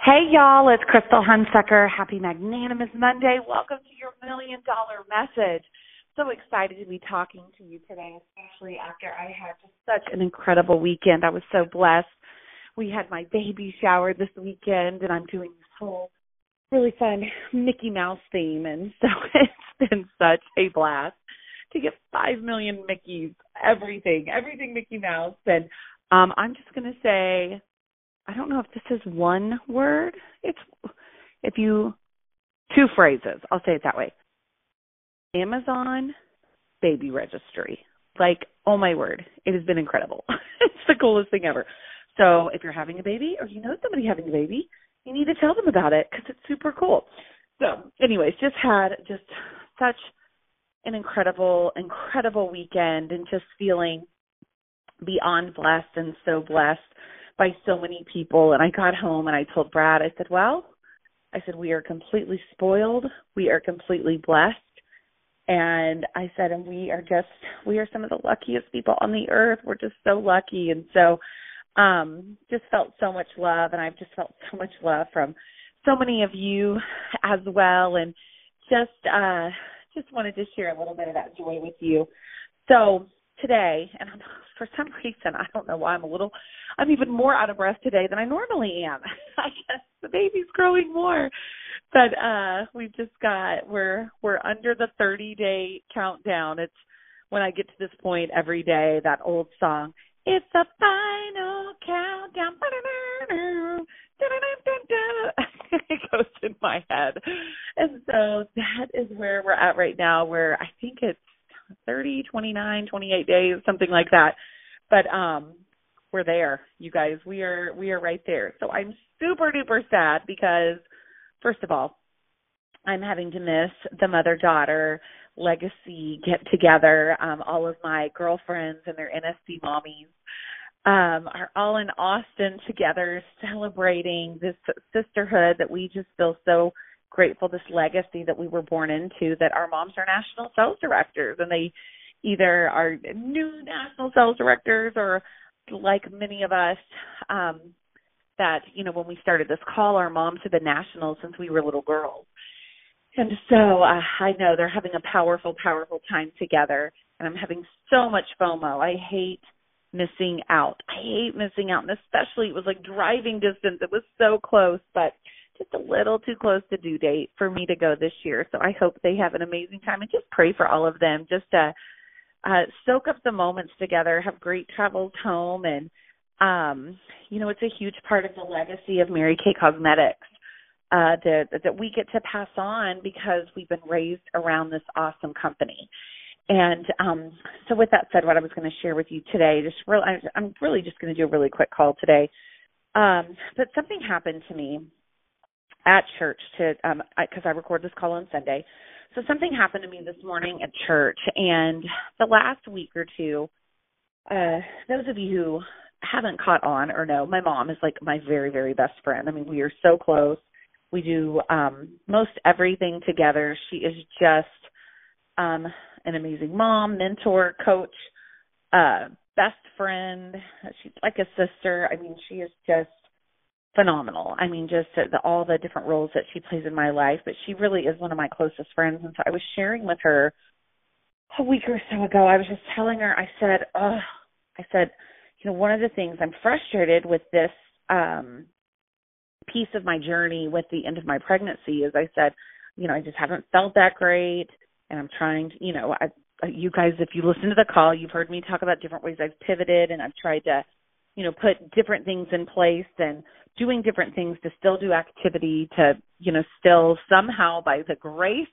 Hey, y'all, it's Krystal Hunsucker. Happy Magnanimous Monday. Welcome to your $1 million message. So excited to be talking to you today, especially after I had just such an incredible weekend. I was so blessed. We had my baby shower this weekend, and I'm doing this whole really fun Mickey Mouse theme, and so it's been such a blast to get 5 million Mickeys, everything Mickey Mouse. And I'm just going to say, I don't know if this is one word. Two phrases. I'll say it that way. Amazon baby registry. Like, oh my word, it has been incredible. It's the coolest thing ever. So if you're having a baby or you know somebody having a baby, you need to tell them about it because it's super cool. So anyways, just had such an incredible weekend and just feeling beyond blessed and so blessed by so many people. And I got home and I told Brad, I said, we are completely spoiled. We are completely blessed. And I said, and we are some of the luckiest people on the earth. We're just so lucky. And so just felt so much love. And I've just felt so much love from so many of you as well. And just wanted to share a little bit of that joy with you. So today, and for some reason, I don't know why, I'm even more out of breath today than I normally am. I guess the baby's growing more. But we're under the 30-day countdown. It's when I get to this point every day, that old song, it's the final countdown. It goes in my head. And so that is where we're at right now, where I think it's 30, 29, 28 days, something like that. But we're there, you guys. We are right there. So I'm super duper sad because, first of all, I'm having to miss the mother-daughter legacy get-together. All of my girlfriends and their NSC mommies are all in Austin together celebrating this sisterhood that we just feel so grateful, this legacy that we were born into, that our moms are national sales directors, and they either are new national sales directors or, like many of us, that, when we started this call, our moms have been nationals since we were little girls. And so I know they're having a powerful, powerful time together, and I'm having so much FOMO. I hate missing out. And especially it was like driving distance. It was so close, but just a little too close to due date for me to go this year. So I hope they have an amazing time, and just pray for all of them, just to soak up the moments together, have great travels home. And, it's a huge part of the legacy of Mary Kay Cosmetics that we get to pass on because we've been raised around this awesome company. And so with that said, what I was going to share with you today, I'm really just going to do a really quick call today. But something happened to me at church because I record this call on Sunday. So something happened to me this morning at church, and the last week or two, those of you who haven't caught on or know, my mom is like my very, very best friend. I mean, we are so close. We do most everything together. She is just an amazing mom, mentor, coach, best friend. She's like a sister. I mean, she is just phenomenal. I mean, just all the different roles that she plays in my life, but she really is one of my closest friends. And so I was sharing with her a week or so ago. I was just telling her, I said, one of the things I'm frustrated with this piece of my journey with the end of my pregnancy is I said, I just haven't felt that great, and I'm trying to, you guys, if you listen to the call, you've heard me talk about different ways I've pivoted, and I've tried to, put different things in place and doing different things to still do activity to, still somehow, by the grace,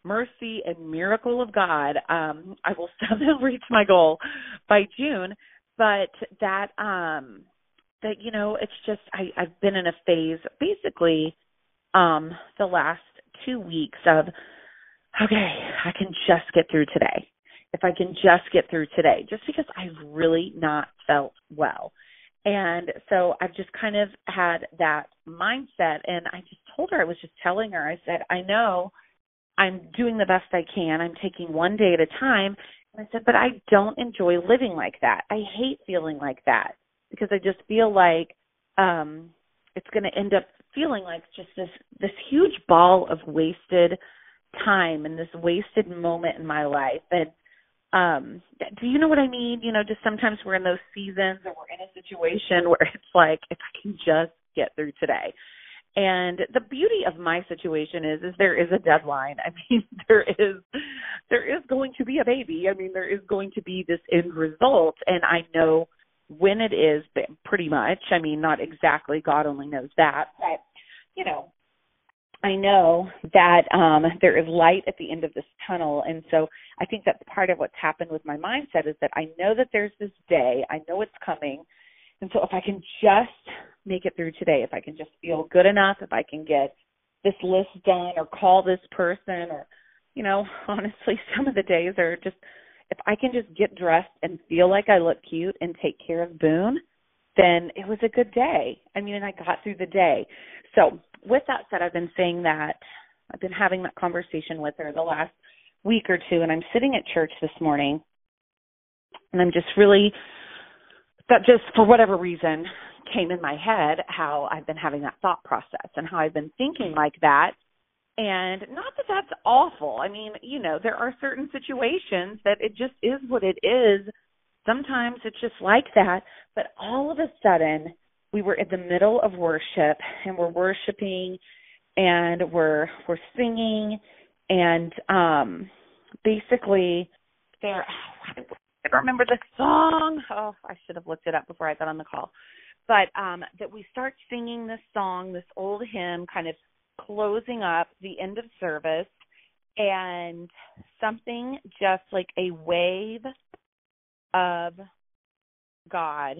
mercy, and miracle of God, I will somehow reach my goal by June. But it's just, I've been in a phase, basically, the last 2 weeks of, okay, I can just get through today. If I can just get through today, just because I've really not felt well. And so I've just kind of had that mindset, and I just told her, I was just telling her, I said, I know I'm doing the best I can. I'm taking one day at a time. And I said, but I don't enjoy living like that. I hate feeling like that because I just feel like it's going to end up feeling like just this huge ball of wasted time and this wasted moment in my life. And do you know what I mean? Just sometimes we're in those seasons or we're in a situation where it's like, if I can just get through today. And the beauty of my situation is there is a deadline. I mean, there is going to be a baby. I mean, there is going to be this end result, and I know when it is, pretty much. I mean, not exactly. God only knows that. But, I know that there is light at the end of this tunnel. And so I think that's part of what's happened with my mindset is that I know that there's this day. I know it's coming. And so if I can just make it through today, if I can just feel good enough, if I can get this list done or call this person or, honestly, some of the days are just, if I can just get dressed and feel like I look cute and take care of Boone, then it was a good day. I mean, and I got through the day. So with that said, I've been saying that I've been having that conversation with her the last week or two, and I'm sitting at church this morning, and I'm just really, that just for whatever reason came in my head how I've been having that thought process and how I've been thinking like that. And not that that's awful. I mean, there are certain situations that it just is what it is. Sometimes it's just like that. But all of a sudden, we were in the middle of worship, and we're worshiping, and we're singing, and basically, I don't remember the song. Oh, I should have looked it up before I got on the call. But that we start singing this song, this old hymn, kind of closing up the end of service, and something just like a wave of God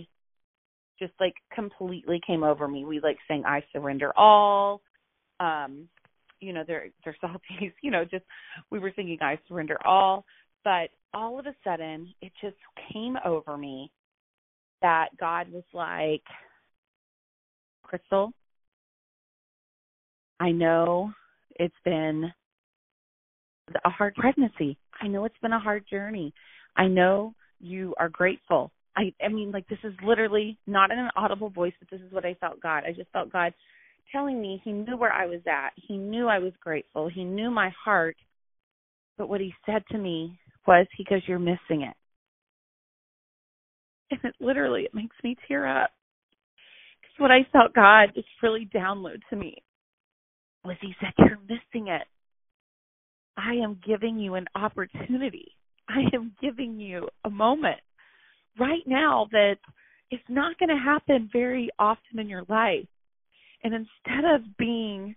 just like completely came over me. We like sang I Surrender All. There's all these, just we were singing I Surrender All. But all of a sudden, it just came over me that God was like, Krystal, I know it's been a hard pregnancy. I know it's been a hard journey. I know you are grateful. I mean, like, this is literally not in an audible voice, but this is what I felt God. I just felt God telling me he knew where I was at. He knew I was grateful. He knew my heart. But what he said to me was, he goes, you're missing it. And it makes me tear up. Because what I felt God just really download to me was he said, you're missing it. I am giving you an opportunity. I am giving you a moment right now that it's not going to happen very often in your life. And instead of being,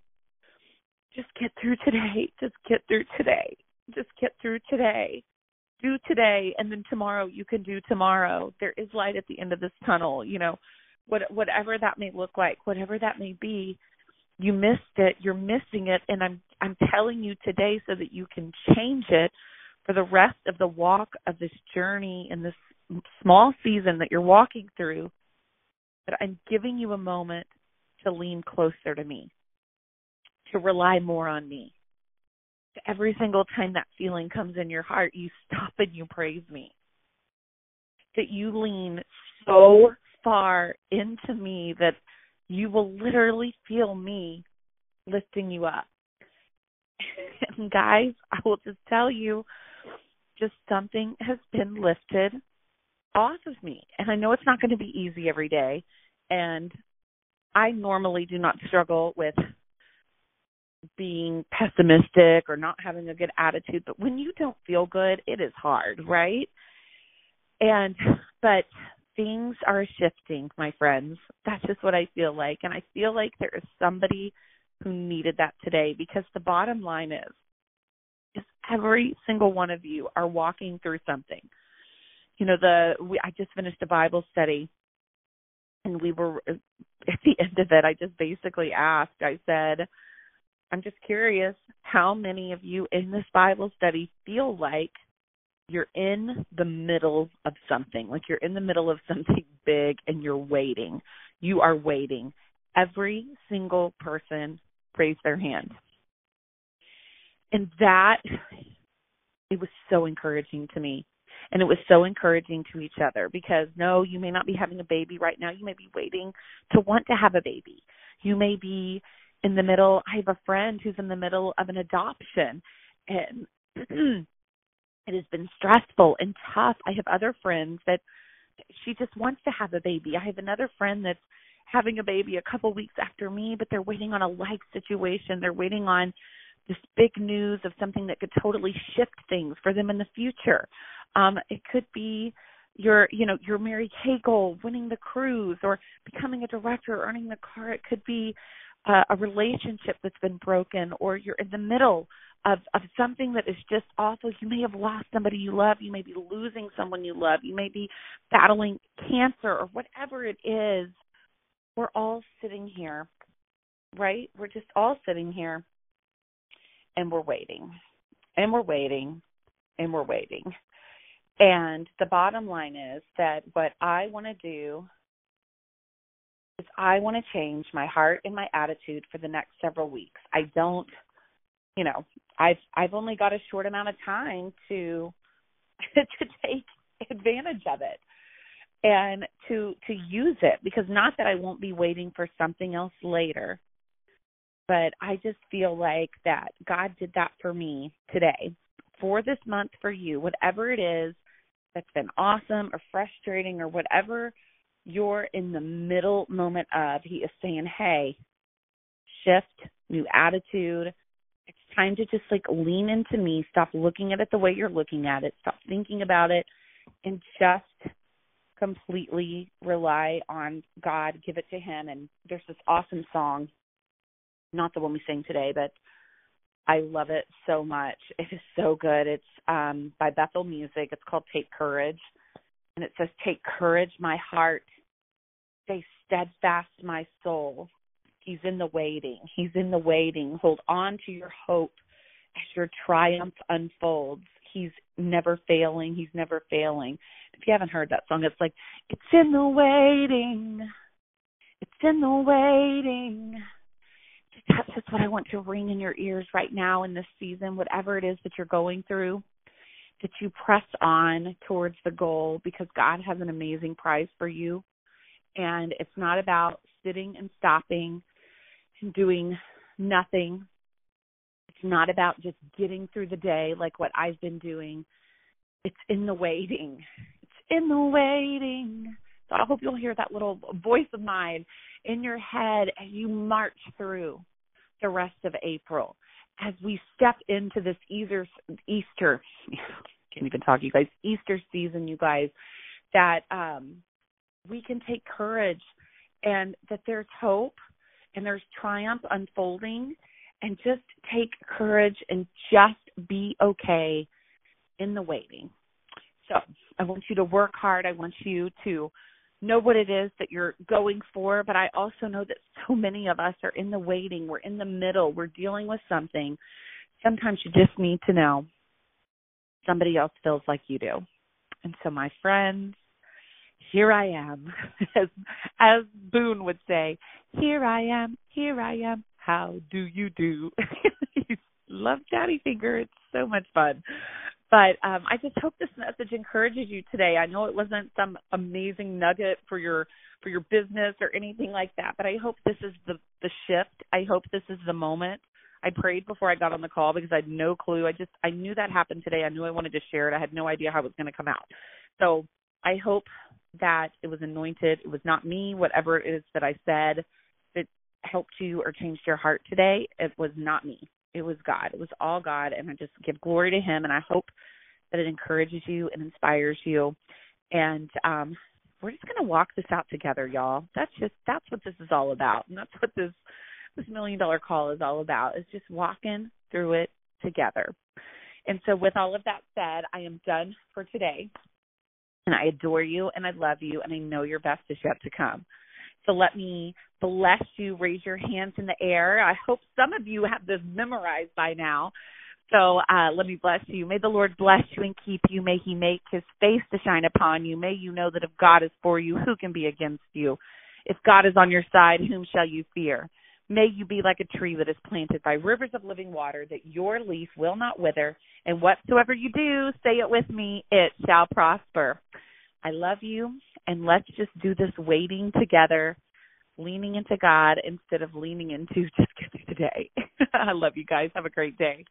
just get through today, just get through today, just get through today, do today, and then tomorrow you can do tomorrow. There is light at the end of this tunnel, whatever that may look like, whatever that may be. You missed it, you're missing it, and I'm telling you today so that you can change it for the rest of the walk of this journey in this small season that you're walking through, that I'm giving you a moment to lean closer to me, to rely more on me. Every single time that feeling comes in your heart, you stop and you praise me. That you lean so far into me that you will literally feel me lifting you up. And guys, I will just tell you, just something has been lifted off of me. And I know it's not going to be easy every day. And I normally do not struggle with being pessimistic or not having a good attitude. But when you don't feel good, it is hard, right? But things are shifting, my friends. That's just what I feel like. And I feel like there is somebody who needed that today, because the bottom line is every single one of you are walking through something. I just finished a Bible study, and we were at the end of it. I just basically asked, I said, I'm just curious how many of you in this Bible study feel like you're in the middle of something, like you're in the middle of something big and you're waiting. You are waiting. Every single person raised their hand. And that, it was so encouraging to me. And it was so encouraging to each other because, no, you may not be having a baby right now. You may be waiting to want to have a baby. You may be in the middle. I have a friend who's in the middle of an adoption, and it has been stressful and tough. I have other friends that she just wants to have a baby. I have another friend that's having a baby a couple weeks after me, but they're waiting on a life situation. They're waiting on this big news of something that could totally shift things for them in the future. It could be your Mary Kay goal, winning the cruise, or becoming a director, or earning the car. It could be a relationship that's been broken, or you're in the middle of something that is just awful. You may have lost somebody you love. You may be losing someone you love. You may be battling cancer or whatever it is. We're all sitting here, right? We're just all sitting here, and we're waiting, and we're waiting, and we're waiting. And the bottom line is that what I want to do is I want to change my heart and my attitude for the next several weeks. I don't, I've only got a short amount of time to take advantage of it and to use it, because not that I won't be waiting for something else later, but I just feel like that God did that for me today, for this month, for you, whatever it is that's been awesome or frustrating or whatever you're in the middle moment of. He is saying, hey, shift, new attitude. It's time to just lean into me. Stop looking at it the way you're looking at it. Stop thinking about it and just completely rely on God. Give it to him. And there's this awesome song, not the one we sang today, but I love it so much. It is so good. It's by Bethel Music. It's called Take Courage. And it says, take courage, my heart. Stay steadfast, my soul. He's in the waiting. He's in the waiting. Hold on to your hope as your triumph unfolds. He's never failing. He's never failing. If you haven't heard that song, it's like, it's in the waiting. It's in the waiting. That's just what I want to ring in your ears right now in this season, whatever it is that you're going through, that you press on towards the goal, because God has an amazing prize for you. And it's not about sitting and stopping and doing nothing. It's not about just getting through the day like what I've been doing. It's in the waiting. It's in the waiting. So I hope you'll hear that little voice of mine in your head as you march through the rest of April, as we step into this Easter, can't even talk, you guys, Easter season, you guys, that we can take courage and that there's hope and there's triumph unfolding, and just take courage and just be okay in the waiting. So I want you to work hard. I want you to know what it is that you're going for, but I also know that so many of us are in the waiting. We're in the middle. We're dealing with something. Sometimes you just need to know somebody else feels like you do. And so, my friends, here I am, as Boone would say, here I am, how do you do? Love Daddy Finger. It's so much fun. But I just hope this message encourages you today. I know it wasn't some amazing nugget for your business or anything like that, but I hope this is the shift. I hope this is the moment. I prayed before I got on the call because I had no clue. I knew that happened today. I knew I wanted to share it. I had no idea how it was going to come out. So I hope that it was anointed. It was not me, whatever it is that I said that helped you or changed your heart today. It was not me. It was God. It was all God, and I just give glory to him, and I hope that it encourages you and inspires you. And we're just going to walk this out together, y'all. That's what this is all about, and that's what this $1 million call is all about, is just walking through it together. And so with all of that said, I am done for today, and I adore you, and I love you, and I know your best is yet to come. So let me bless you. Raise your hands in the air. I hope some of you have this memorized by now. So let me bless you. May the Lord bless you and keep you. May he make his face to shine upon you. May you know that if God is for you, who can be against you? If God is on your side, whom shall you fear? May you be like a tree that is planted by rivers of living water, that your leaf will not wither, and whatsoever you do, say it with me, it shall prosper. I love you, and let's just do this waiting together, leaning into God instead of leaning into just get through the day. I love you guys. Have a great day.